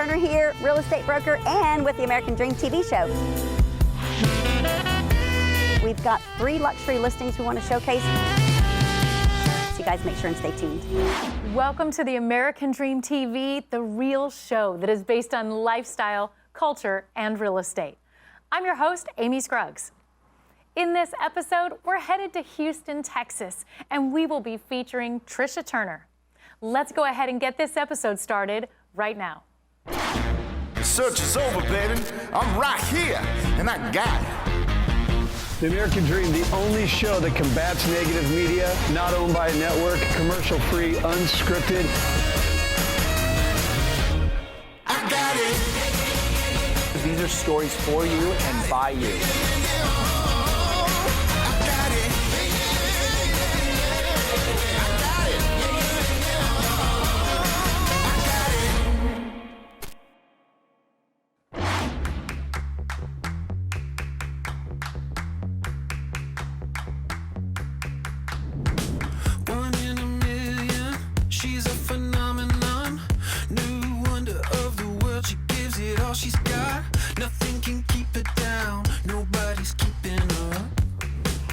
Turner here, real estate broker and with the American Dream TV show. We've got 3 luxury listings we want to showcase. So you guys make sure and stay tuned. Welcome to the American Dream TV, the real show that is based on lifestyle, culture, and real estate. I'm your host, Amy Scruggs. In this episode, we're headed to Houston, Texas, and we will be featuring Tricia Turner. Let's go ahead and get this episode started right now. The search is over, baby. I'm right here, and I got it. The American Dream, the only show that combats negative media, not owned by a network, commercial-free, unscripted. I got it. These are stories for you and by you. She's got nothing can keep it down. Nobody's keeping her.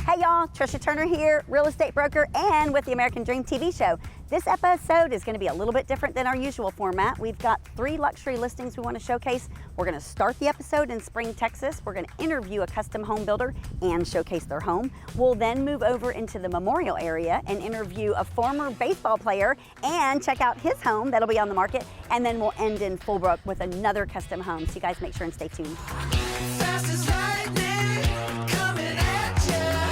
Hey y'all, Tricia Turner here, real estate broker and with the American Dream TV show. This episode is going to be a little bit different than our usual format. We've got 3 luxury listings we want to showcase. We're going to start the episode in Spring, Texas. We're going to interview a custom home builder and showcase their home. We'll then move over into the Memorial area and interview a former baseball player and check out his home that'll be on the market. And then we'll end in Fullbrook with another custom home. So you guys make sure and stay tuned. Fast as lightning, coming at ya.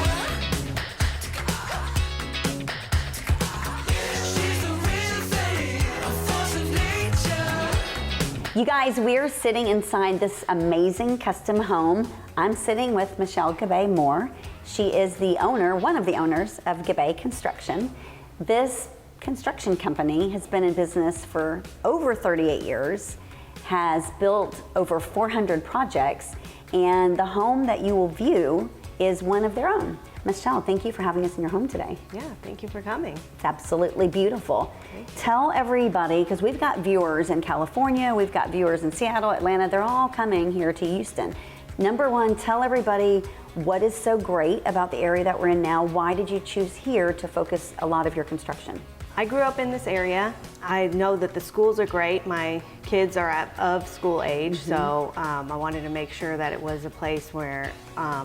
She's the real thing, a force of nature. You guys, we're sitting inside this amazing custom home. I'm sitting with Michelle Gabay Moore. She is the owner, one of the owners of Gabay Construction. This construction company has been in business for over 38 years, has built over 400 projects, and the home that you will view is one of their own. Michelle, thank you for having us in your home today. Yeah, thank you for coming. It's absolutely beautiful. Tell everybody, because we've got viewers in California, we've got viewers in Seattle, Atlanta, they're all coming here to Houston. Number one, tell everybody what is so great about the area that we're in now. Why did you choose here to focus a lot of your construction? I grew up in this area. I know that the schools are great. My kids are of school age, so I wanted to make sure that it was a place where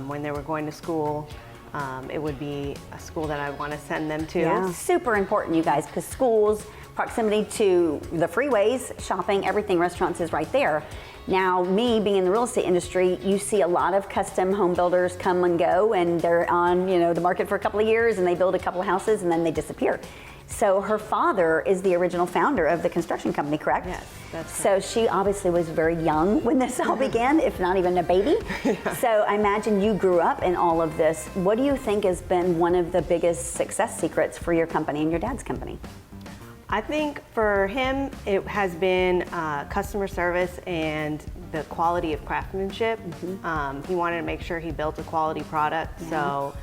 when they were going to school, it would be a school that I want to send them to. Yeah, super important, you guys, because schools, proximity to the freeways, shopping, everything, restaurants is right there. Now, me being in the real estate industry, you see a lot of custom home builders come and go, and they're on, the market for a couple of years, and they build a couple of houses, and then they disappear. So her father is the original founder of the construction company, correct? Yes, that's so right. She obviously was very young when this all began, if not even a baby. Yeah. So I imagine you grew up in all of this. What do you think has been one of the biggest success secrets for your company and your dad's company? I think for him, it has been customer service and the quality of craftsmanship. He wanted to make sure he built a quality product, so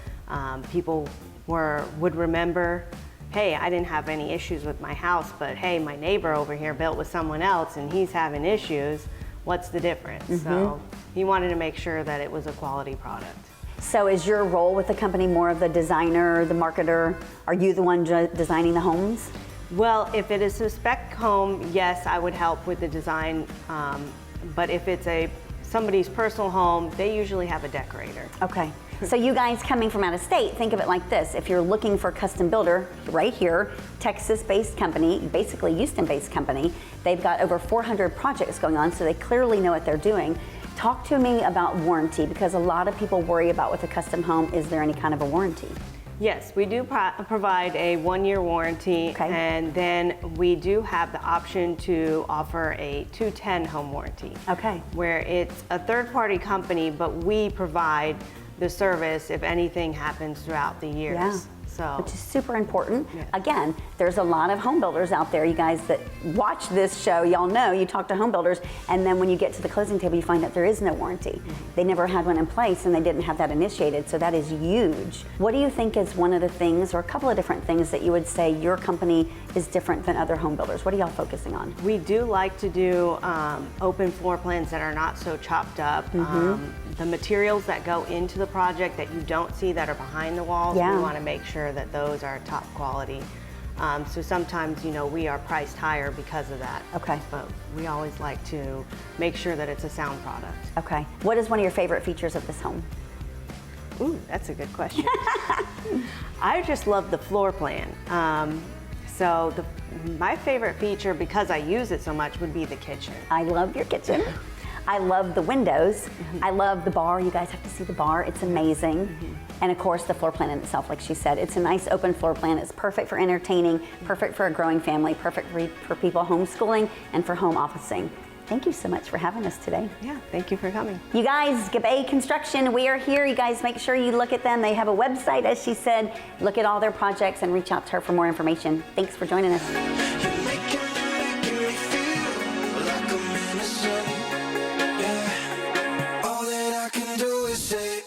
people would remember, hey, I didn't have any issues with my house, but hey, my neighbor over here built with someone else and he's having issues. What's the difference? So he wanted to make sure that it was a quality product. So is your role with the company more of the designer, the marketer? Are you the one designing the homes? Well, if it is a spec home, yes, I would help with the design. But if it's somebody's personal home, they usually have a decorator. Okay. So you guys coming from out of state, think of it like this. If you're looking for a custom builder, right here, Texas-based company, basically Houston-based company, they've got over 400 projects going on, so they clearly know what they're doing. Talk to me about warranty, because a lot of people worry about with a custom home, is there any kind of a warranty? Yes, we do provide a 1-year warranty, and then we do have the option to offer a 210 home warranty. Okay. Where it's a third-party company, but we provide the service if anything happens throughout the years. Yeah. So, which is super important. Yes. Again, there's a lot of home builders out there, you guys that watch this show, y'all know, you talk to home builders, and then when you get to the closing table, you find out there is no warranty. They never had one in place and they didn't have that initiated, so that is huge. What do you think is one of the things, or a couple of different things that you would say your company is different than other home builders? What are y'all focusing on? we do like to do open floor plans that are not so chopped up. The materials that go into the project that you don't see that are behind the walls, Yeah. we want to make sure that those are top quality. So sometimes, we are priced higher because of that. Okay. But we always like to make sure that it's a sound product. Okay. What is one of your favorite features of this home? Ooh, that's a good question. I just love the floor plan. My favorite feature, because I use it so much, would be the kitchen. I love your kitchen. I love the windows. I love the bar. You guys have to see the bar. It's amazing. And of course, the floor plan in itself, like she said, it's a nice open floor plan. It's perfect for entertaining, perfect for a growing family, perfect for people homeschooling and for home officing. Thank you so much for having us today. Yeah, thank you for coming. You guys, Gabay Construction, we are here. You guys make sure you look at them. They have a website, as she said. Look at all their projects and reach out to her for more information. Thanks for joining us. You're making me feel like I'm innocent. Yeah. All that I can do is say,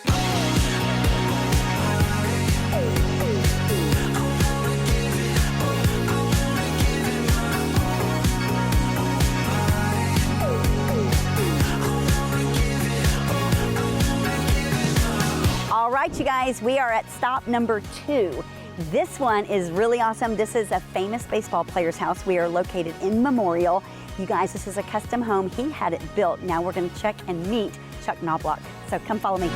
All right, you guys, we are at stop number 2. This one is really awesome. This is a famous baseball player's house. We are located in Memorial. You guys, this is a custom home. He had it built. Now we're gonna check and meet Chuck Knobloch. So come follow me.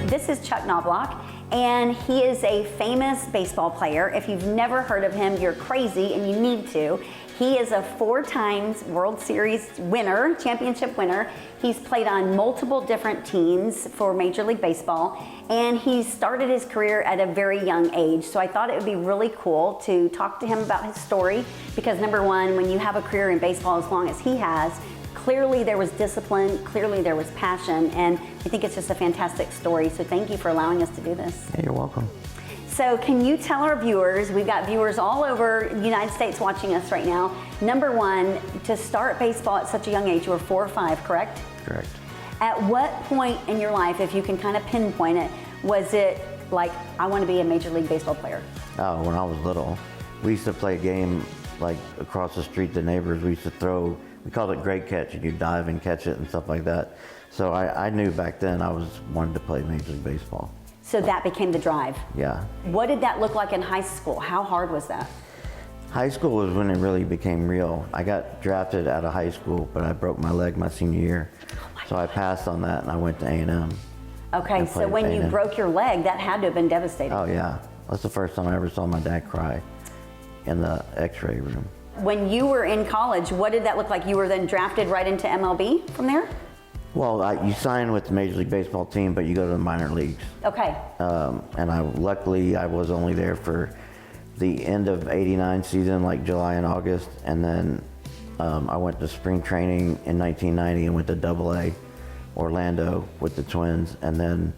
This is Chuck Knobloch, and he is a famous baseball player. If you've never heard of him, you're crazy and you need to. He is a 4 times World Series winner, championship winner. He's played on multiple different teams for Major League Baseball, and he started his career at a very young age. So I thought it would be really cool to talk to him about his story, because number one, when you have a career in baseball as long as he has, clearly there was discipline, clearly there was passion, and I think it's just a fantastic story. So thank you for allowing us to do this. Hey, you're welcome. So can you tell our viewers, we've got viewers all over the United States watching us right now. Number one, to start baseball at such a young age, you were 4 or 5, correct? Correct. At what point in your life, if you can kind of pinpoint it, was it like, I want to be a Major League Baseball player? Oh, when I was little, we used to play a game like across the street, the neighbors, we used to throw, we called it great catch, and you dive and catch it and stuff like that. So I knew back then I wanted to play Major League Baseball. So that became the drive. Yeah. What did that look like in high school? How hard was that? High school was when it really became real. I got drafted out of high school, but I broke my leg my senior year. So I passed on that and I went to A&M. Okay, so when you broke your leg, that had to have been devastating. Oh yeah, that's the first time I ever saw my dad cry in the x-ray room. When you were in college, what did that look like? You were then drafted right into MLB from there? Well, you sign with the Major League Baseball team, but you go to the minor leagues. Okay. And luckily I was only there for the end of '89 season, like July and August, and then I went to spring training in 1990 and went to AA Orlando with the Twins, and then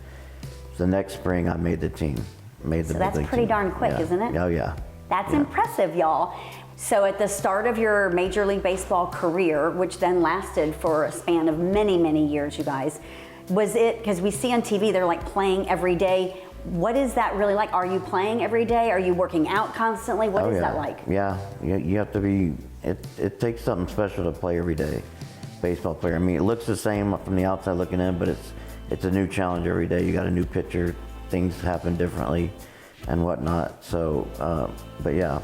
the next spring I made the team. So that's pretty darn quick, yeah. isn't it? Oh yeah. That's impressive, y'all. So at the start of your Major League Baseball career, which then lasted for a span of many, many years, you guys, was it, because we see on TV they're like playing every day. What is that really like? Are you playing every day? Are you working out constantly? What is that like? Yeah, you have to be, it takes something special to play every day, baseball player. I mean, it looks the same from the outside looking in, but it's a new challenge every day. You got a new pitcher, things happen differently and whatnot. So, but yeah,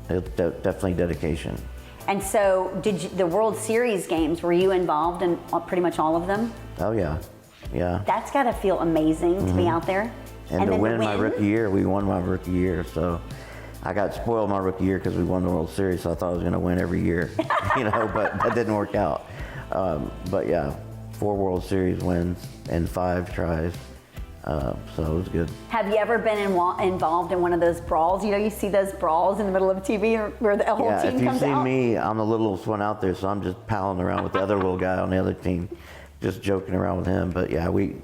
it's definitely dedication. And so the World Series games, were you involved in pretty much all of them? Oh yeah, yeah. That's gotta feel amazing to be out there. And to win my rookie year, we won my rookie year. So I got spoiled my rookie year because we won the World Series, so I thought I was gonna win every year, but that didn't work out. But yeah, 4 World Series wins in 5 tries. So it was good. Have you ever been involved in one of those brawls? You know, you see those brawls in the middle of TV where the whole Yeah, team if you comes see out? me, I'm the littlest one out there, so I'm just palling around with the other little guy on the other team, just joking around with him. But yeah, we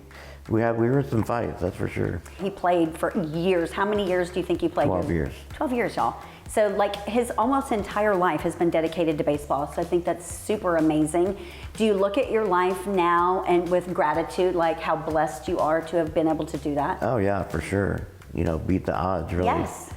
were in some fights, that's for sure. He played for years. How many years do you think you played? 12 years. 12 years, y'all. So like his almost entire life has been dedicated to baseball. So I think that's super amazing. Do you look at your life now and with gratitude, like how blessed you are to have been able to do that? Oh yeah, for sure. You know, beat the odds, really. Yes.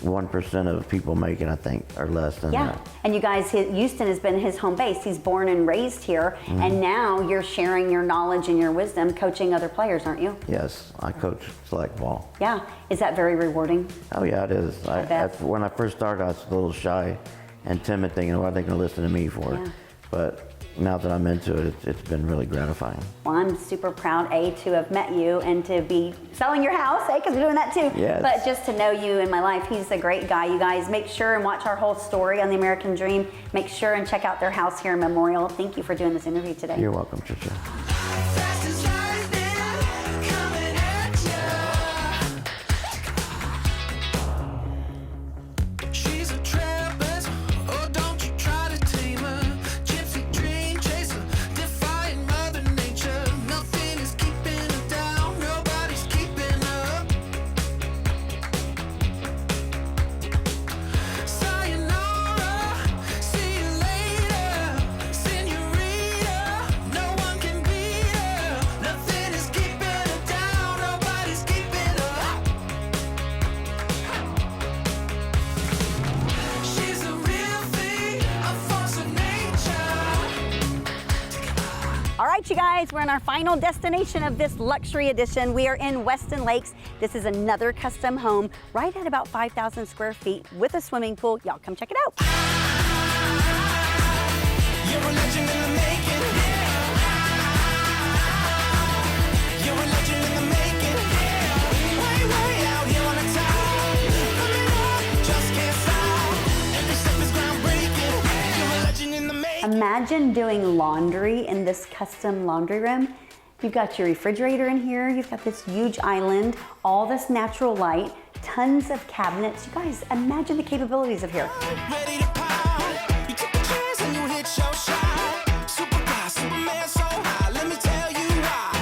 1% of people making, I think, or less than Yeah, that. and you guys, Houston has been his home base. He's born and raised here, and now you're sharing your knowledge and your wisdom, coaching other players, aren't you? Yes, I coach select ball. Yeah, is that very rewarding? Oh yeah, it is. bet. When I first started, I was a little shy and timid, thinking, what are they going to listen to me for? Yeah. But now that I'm into it, it's been really gratifying. Well, I'm super proud, to have met you and to be selling your house, because we're doing that too. Yes. But just to know you in my life, he's a great guy. You guys make sure and watch our whole story on the American Dream. Make sure and check out their house here in Memorial. Thank you for doing this interview today. You're welcome, Tricia. Fast as lightning, coming at ya. She's a trailblazer, oh don't you try to tame her. Gypsy dream chaser, defying Mother Nature. Nothing is keeping her down, nobody's keeping up. Sayonara, see you later, senorita. No one can beat her. Nothing is keeping her down, nobody's keeping her up. She's a real thing, a force of nature. All right, you guys, we're in our final destination of this luxury edition. We are in Weston Lakes. This is another custom home right at about 5,000 square feet with a swimming pool. Y'all come check it out. You're a legend in the making. You're a legend in the making. Way out here on the top. Coming up, just can't stop. Every step is groundbreaking. You're a legend in the making. Imagine doing laundry in this custom laundry room. You've got your refrigerator in here. You've got this huge island, all this natural light, tons of cabinets. You guys, imagine the capabilities of here. Ready to pound. You take a chance and you hit your shot. Super fly, Superman so high. Let me tell you why.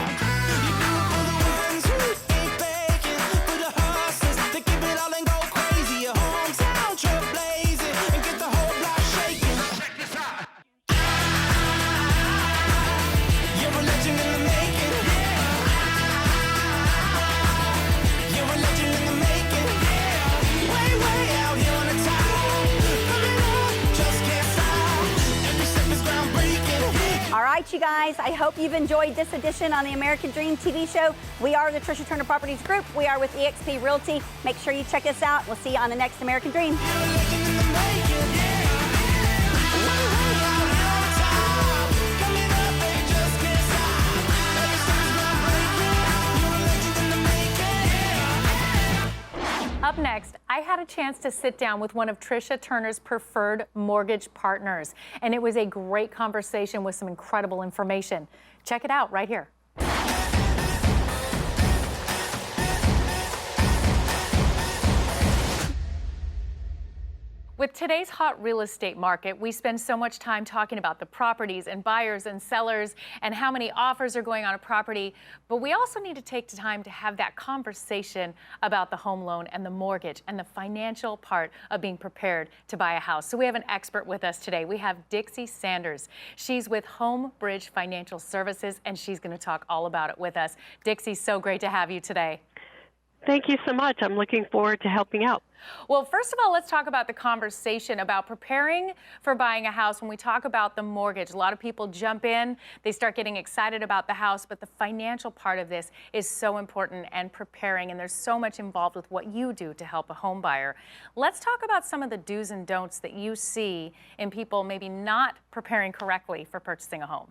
You do it for the ones who ain't faking. For the hustlers that give it all and go crazy. Your hometown trailblazing and get the whole block shaking. Check this out. You're a legend in the making. You're a legend in the making. Way out here on the top. Coming up, just can't stop. Every step is groundbreaking. All right, you guys, I hope you've enjoyed this edition on the American Dream TV show. We are the Tricia Turner Properties Group. We are with eXp Realty. Make sure you check us out. We'll see you on the next American Dream. You're a legend in the making. Way out here on the top. Coming up, baby, just can't stop. Every step is groundbreaking. You're a legend in the making. Up next, I had a chance to sit down with one of Tricia Turner's preferred mortgage partners, and it was a great conversation with some incredible information. Check it out right here. With today's hot real estate market, we spend so much time talking about the properties and buyers and sellers and how many offers are going on a property, but we also need to take the time to have that conversation about the home loan and the mortgage and the financial part of being prepared to buy a house. So we have an expert with us today. We have Dixie Sanders. She's with Home Bridge Financial Services, and she's going to talk all about it with us. Dixie, so great to have you today. Thank you so much. I'm looking forward to helping out. Well, first of all, let's talk about the conversation about preparing for buying a house. When we talk about the mortgage, a lot of people jump in, they start getting excited about the house, but the financial part of this is so important and preparing, and there's so much involved with what you do to help a home buyer. Let's talk about some of the do's and don'ts that you see in people maybe not preparing correctly for purchasing a home.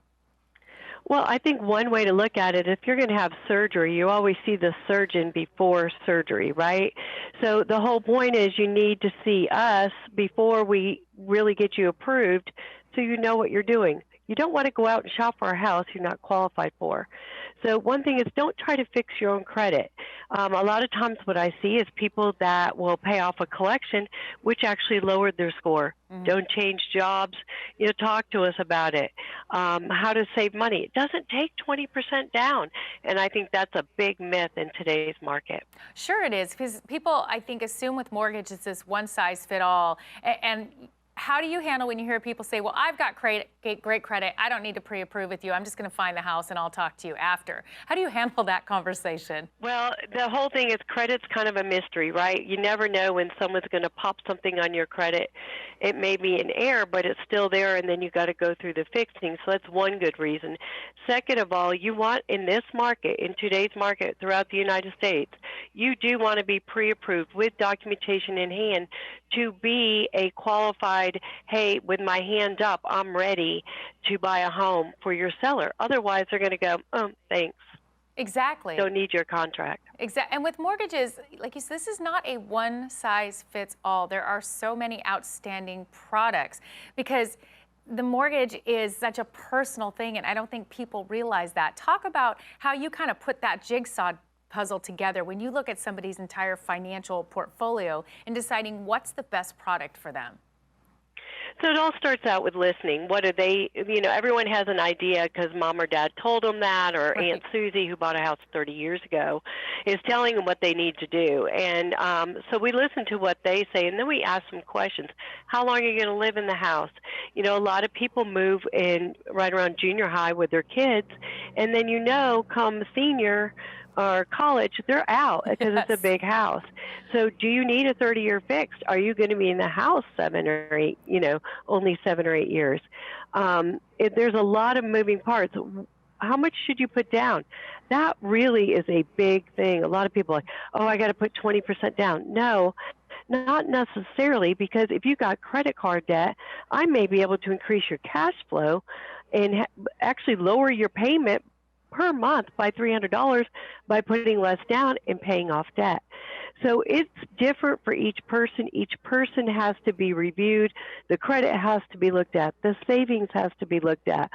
Well, I think one way to look at it, if you're going to have surgery, you always see the surgeon before surgery, right? So the whole point is you need to see us before we really get you approved so you know what you're doing. You don't want to go out and shop for a house you're not qualified for. So one thing is don't try to fix your own credit. A lot of times what I see is people that will pay off a collection which actually lowered their score. Don't change jobs. Talk to us about it. How to save money. It doesn't take 20% down. And I think that's a big myth in today's market. Sure it is, because people, I think, assume with mortgage it's this one size fit all. And how do you handle when you hear people say, well, I've got great credit, I don't need to pre-approve with you, I'm just going to find the house and I'll talk to you after? How do you handle that conversation? Well, the whole thing is credit's kind of a mystery, right? You never know when someone's going to pop something on your credit. It may be an error, but it's still there, and then you got to go through the fixing. So that's one good reason. Second of all, you want in this market, in today's market throughout the United States, you do want to be pre-approved with documentation in hand to be a qualified, hey, with my hand up, I'm ready to buy a home for your seller. Otherwise, they're going to go, oh, thanks. Exactly. Don't need your contract. Exactly. And with mortgages, like you said, this is not a one size fits all. There are so many outstanding products because the mortgage is such a personal thing, and I don't think people realize that. Talk about how you kind of put that jigsaw puzzle together when you look at somebody's entire financial portfolio and deciding what's the best product for them. So it all starts out with listening. What are they, everyone has an idea because mom or dad told them that, or Right. Aunt Susie, who bought a house 30 years ago, is telling them what they need to do. And so we listen to what they say, and then we ask them questions. How long are you going to live in the house? A lot of people move in right around junior high with their kids, and then come senior or college, they're out because Yes. it's a big house. So do you need a 30-year fixed? Are you going to be in the house 7 or 8, only 7 or 8 years? There's a lot of moving parts. How much should you put down? That really is a big thing. A lot of people are like, oh, I got to put 20% down. No, not necessarily, because if you got credit card debt, I may be able to increase your cash flow and actually lower your payment per month by $300 by putting less down and paying off debt. So it's different for each person. Each person has to be reviewed. The credit has to be looked at. The savings has to be looked at.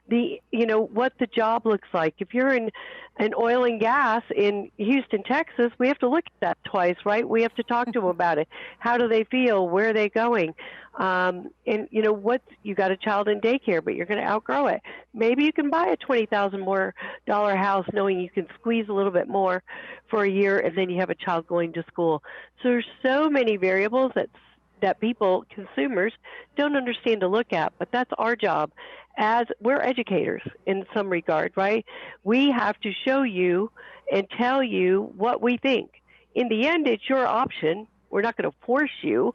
What the job looks like. If you're in an oil and gas in Houston, Texas, we have to look at that twice, right? We have to talk to them about it. How do they feel? Where are they going? You got a child in daycare, but you're going to outgrow it. Maybe you can buy a $20,000 more house knowing you can squeeze a little bit more for a year, and then you have a child going to school. So there's so many variables that people, consumers, don't understand to look at, but that's our job. As we're educators in some regard, right? We have to show you and tell you what we think. In the end, it's your option. We're not going to force you,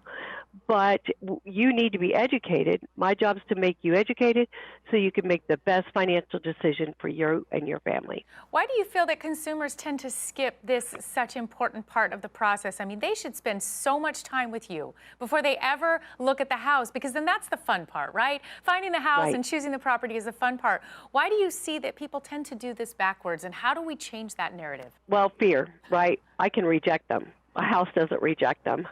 but you need to be educated. My job is to make you educated so you can make the best financial decision for you and your family. Why do you feel that consumers tend to skip this such important part of the process? I mean, they should spend so much time with you before they ever look at the house, because then that's the fun part, right? Finding the house Right. and choosing the property is the fun part. Why do you see that people tend to do this backwards, and how do we change that narrative? Well, fear, right? I can reject them. A house doesn't reject them.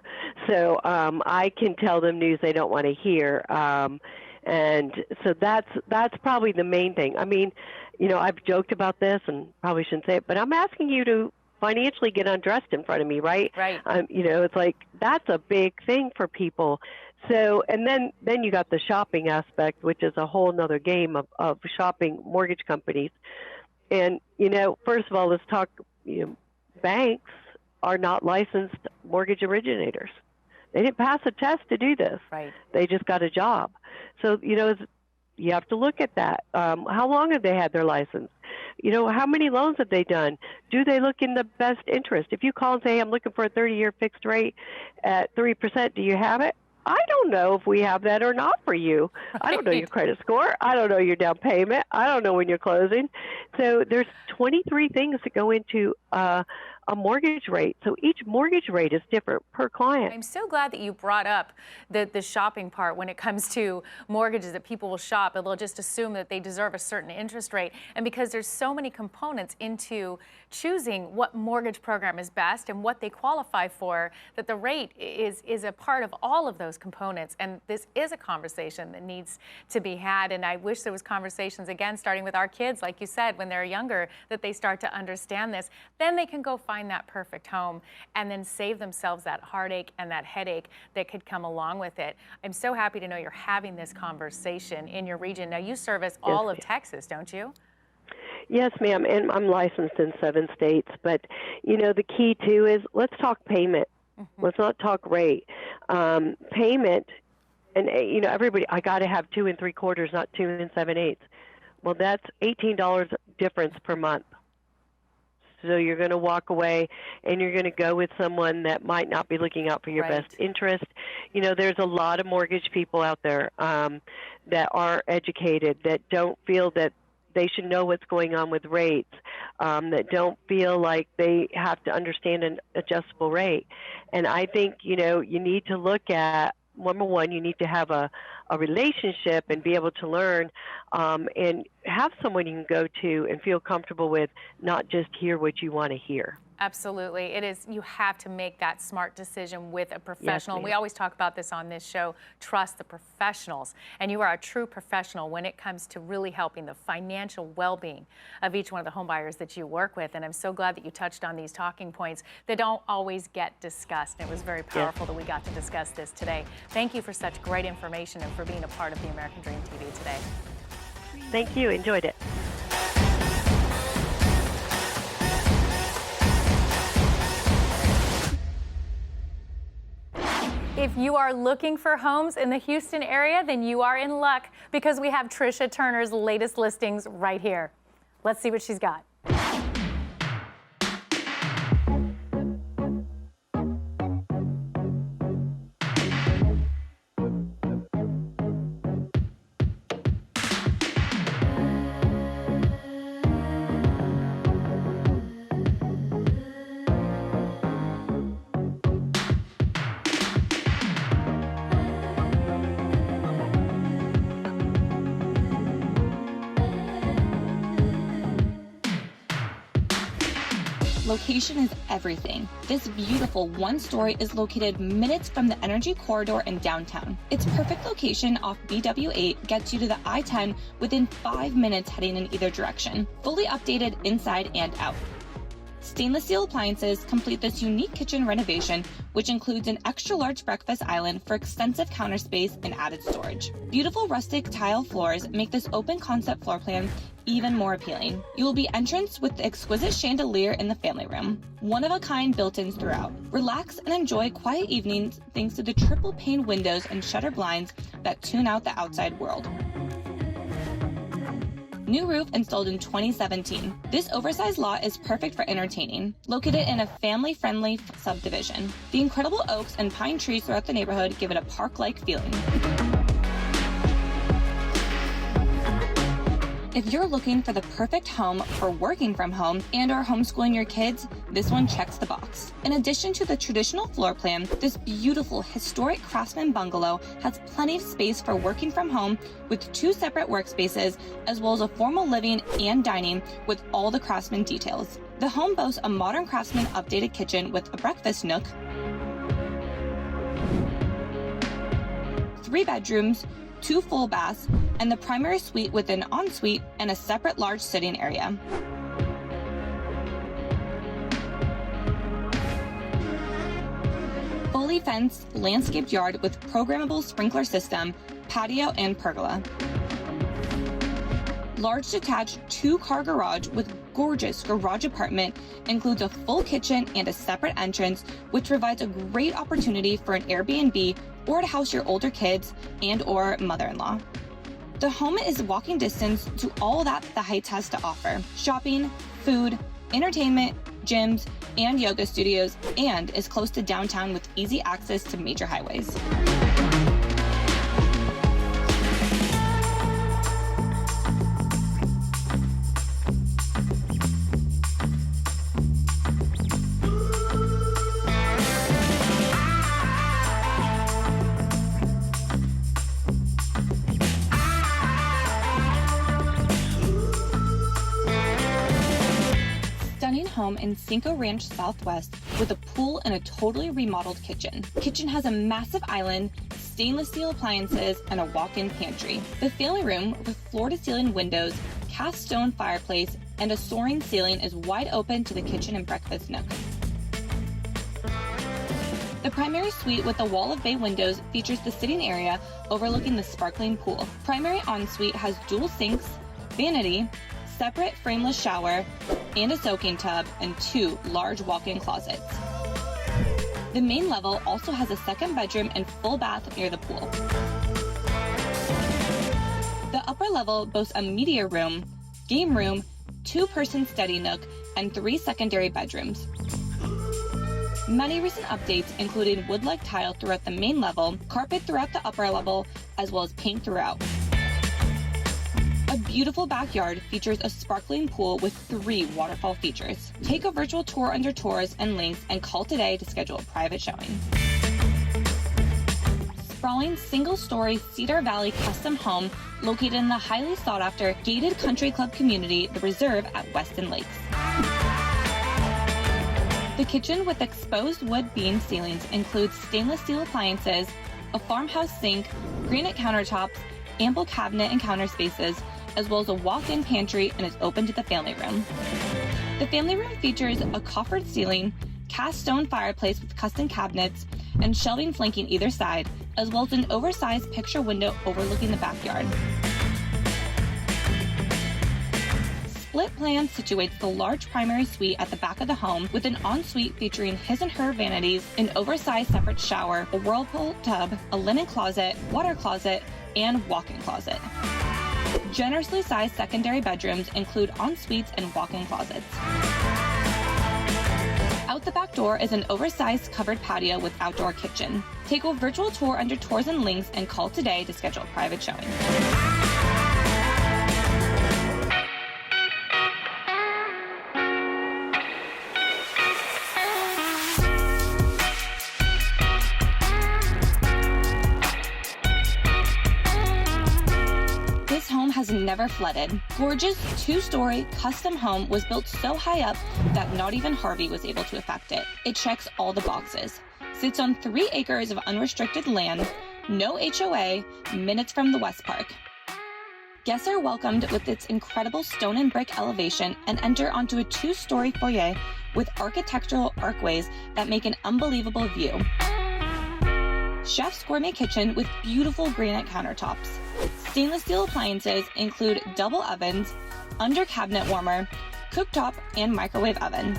So I can tell them news they don't want to hear. And so that's probably the main thing. I mean, I've joked about this and probably shouldn't say it, but I'm asking you to financially get undressed in front of me, right? Right. It's like that's a big thing for people. So, and then you got the shopping aspect, which is a whole nother game of shopping mortgage companies. And, first of all, let's talk, banks are not licensed mortgage originators. They didn't pass a test to do this. Right. They just got a job. So, you have to look at that. How long have they had their license? How many loans have they done? Do they look in the best interest? If you call and say, hey, I'm looking for a 30-year fixed rate at 3%, do you have it? I don't know if we have that or not for you. Right. I don't know your credit score. I don't know your down payment. I don't know when you're closing. So there's 23 things that go into a mortgage rate. So each mortgage rate is different per client. I'm so glad that you brought up the shopping part when it comes to mortgages, that people will shop and they'll just assume that they deserve a certain interest rate. And because there's so many components into choosing what mortgage program is best and what they qualify for, that the rate is a part of all of those components. And this is a conversation that needs to be had. And I wish there was conversations, again, starting with our kids, like you said, when they're younger, that they start to understand this. Then they can go find that perfect home and then save themselves that heartache and that headache that could come along with it. I'm so happy to know you're having this conversation in your region. Now, you service all of Texas, don't you? Yes, ma'am, and I'm licensed in 7 states. But, you know, the key, too, is let's talk payment. Let's not talk rate. Payment, and, you know, everybody, I got to have 2 3/4, not 2 7/8. Well, that's $18 difference per month. So you're going to walk away and you're going to go with someone that might not be looking out for your best interest. You know, there's a lot of mortgage people out there that are educated, that don't feel that they should know what's going on with rates, that don't feel like they have to understand an adjustable rate. And I think, you know, you need to look at, number one, you need to have a relationship and be able to learn and have someone you can go to and feel comfortable with, not just hear what you want to hear. Absolutely. It is, you have to make that smart decision with a professional. Yes, we always talk about this on this show, trust the professionals. And you are a true professional when it comes to really helping the financial well-being of each one of the home buyers that you work with. And I'm so glad that you touched on these talking points that don't always get discussed. And it was very powerful that we got to discuss this today. Thank you for such great information and for being a part of the American Dream TV today. Thank you. Enjoyed it. If you are looking for homes in the Houston area, then you are in luck, because we have Tricia Turner's latest listings right here. Let's see what she's got. Location is everything. This beautiful one-story is located minutes from the Energy Corridor in downtown. Its perfect location off BW8 gets you to the I-10 within 5 minutes heading in either direction. Fully updated inside and out. Stainless steel appliances complete this unique kitchen renovation, which includes an extra-large breakfast island for extensive counter space and added storage. Beautiful rustic tile floors make this open concept floor plan even more appealing. You will be entranced with the exquisite chandelier in the family room. One-of-a-kind built-ins throughout. Relax and enjoy quiet evenings thanks to the triple pane windows and shutter blinds that tune out the outside world. New roof installed in 2017. This oversized lot is perfect for entertaining, located in a family-friendly subdivision. The incredible oaks and pine trees throughout the neighborhood give it a park-like feeling. If you're looking for the perfect home for working from home and or homeschooling your kids, this one checks the box. In addition to the traditional floor plan, this beautiful historic craftsman bungalow has plenty of space for working from home with 2 separate workspaces, as well as a formal living and dining with all the craftsman details. The home boasts a modern craftsman updated kitchen with a breakfast nook, 3 bedrooms, 2 full baths, and the primary suite with an ensuite and a separate large sitting area. Fully fenced, landscaped yard with programmable sprinkler system, patio, and pergola. Large detached 2-car garage with gorgeous garage apartment includes a full kitchen and a separate entrance, which provides a great opportunity for an Airbnb or to house your older kids and or mother-in-law. The home is walking distance to all that the Heights has to offer: shopping, food, entertainment, gyms, and yoga studios, and is close to downtown with easy access to major highways. home in Cinco Ranch Southwest with a pool and a totally remodeled kitchen. Kitchen has a massive island, stainless steel appliances, and a walk-in pantry. The family room with floor-to-ceiling windows, cast stone fireplace, and a soaring ceiling is wide open to the kitchen and breakfast nook. The primary suite with the wall of bay windows features the sitting area overlooking the sparkling pool. Primary ensuite has dual sinks, vanity, separate frameless shower, and a soaking tub, and 2 large walk-in closets. The main level also has a second bedroom and full bath near the pool. The upper level boasts a media room, game room, 2-person study nook, and 3 secondary bedrooms. Many recent updates, including wood-like tile throughout the main level, carpet throughout the upper level, as well as paint throughout. A beautiful backyard features a sparkling pool with 3 waterfall features. Take a virtual tour under tours and links and call today to schedule a private showing. Sprawling single-story Cedar Valley custom home located in the highly sought-after gated country club community, The Reserve at Weston Lakes. The kitchen with exposed wood beam ceilings includes stainless steel appliances, a farmhouse sink, granite countertops, ample cabinet and counter spaces, as well as a walk-in pantry, and is open to the family room. The family room features a coffered ceiling, cast stone fireplace with custom cabinets, and shelving flanking either side, as well as an oversized picture window overlooking the backyard. Split plan situates the large primary suite at the back of the home with an ensuite featuring his and her vanities, an oversized separate shower, a whirlpool tub, a linen closet, water closet, and walk-in closet. Generously sized secondary bedrooms include en-suites and walk-in closets. Out the back door is an oversized covered patio with outdoor kitchen. Take a virtual tour under tours and links and call today to schedule a private showing. This home has never flooded. Gorgeous 2-story custom home was built so high up that not even Harvey was able to affect it. It checks all the boxes. Sits on 3 acres of unrestricted land, no HOA, minutes from the West Park. Guests are welcomed with its incredible stone and brick elevation and enter onto a 2-story foyer with architectural archways that make an unbelievable view. Chef's gourmet kitchen with beautiful granite countertops. Stainless steel appliances include double ovens, under cabinet warmer, cooktop, and microwave oven.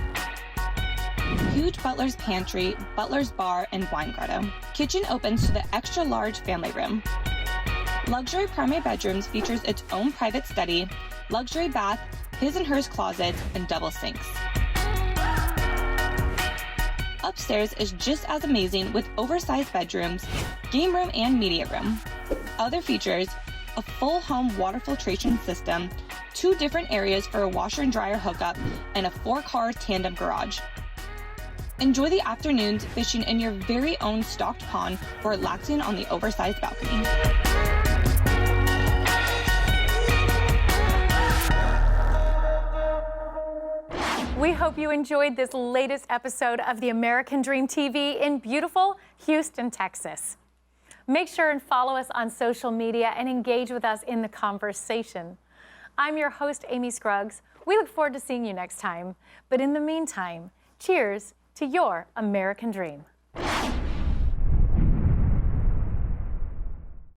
Huge butler's pantry, butler's bar, and wine grotto. Kitchen opens to the extra large family room. Luxury primary bedrooms features its own private study, luxury bath, his and hers closets, and double sinks. Upstairs is just as amazing with oversized bedrooms, game room, and media room. Other features: a full home water filtration system, 2 different areas for a washer and dryer hookup, and a 4-car tandem garage. Enjoy the afternoons fishing in your very own stocked pond or relaxing on the oversized balcony. We hope you enjoyed this latest episode of the American Dream TV in beautiful Houston, Texas. Make sure and follow us on social media and engage with us in the conversation. I'm your host, Amy Scruggs. We look forward to seeing you next time. But in the meantime, cheers to your American dream.